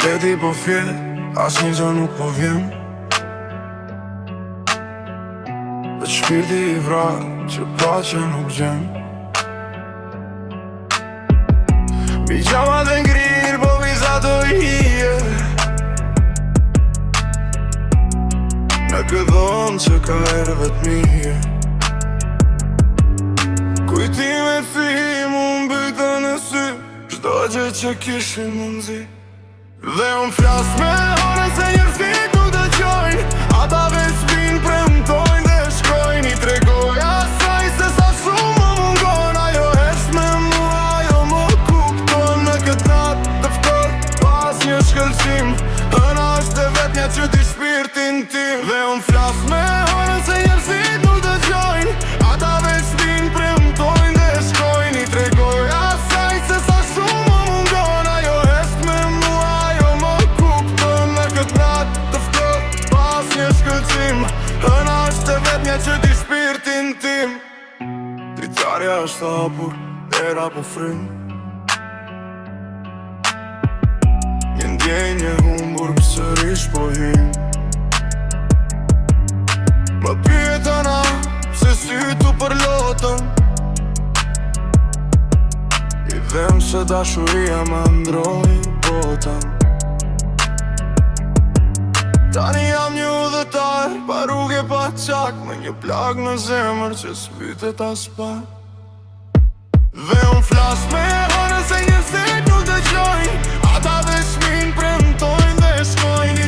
Deti po fjet, as një gjë nuk po vjen. Dhe shpirti i vrat, që pa që nuk gjem. Pijama dhe ngrirë, po viza të hije. Në këdhon që ka erë vetëmije. Kujtimet si mu mbytë në sy, çdo gjë që kishin mundzi. Dhe unë flas me hore se njërësit nuk dëgjojnë. Ata veç vinë, premtojnë dhe shkojnë. I tregoj asaj se sa shumë më mungon. Ajo është me mua, ajo më kupton. Në këtë natë të ftohtë, pas një shkëlqim, hëna është e vetmja që ti shpirtin tim. Dhe unë flas me hore se njërësit nuk dëgjojnë. Ata veç vinë, premtojnë dhe shkojnë. I tregoj asaj se sa shumë më mungon. Ajo është me mua, ajo më kupton. Në këtë natë të ftohtë, pas një shkëlqim, hëna është e vetmja që ti shpirtin tim. Dritarja është hapur, era po fryn. Një ndjenje humbur sërish po hin. Më pyetëna se sy tu përlotën. I them se dashuria më ndroi botën. Tani jam një udhëtar, pa rrugë pa qak, me një plag në zemër që s'mbytet as pak. Dhe unë flas me hore se njërësit nuk dëgjojnë. Ata veç vinë, premtojnë dhe shkojnë. I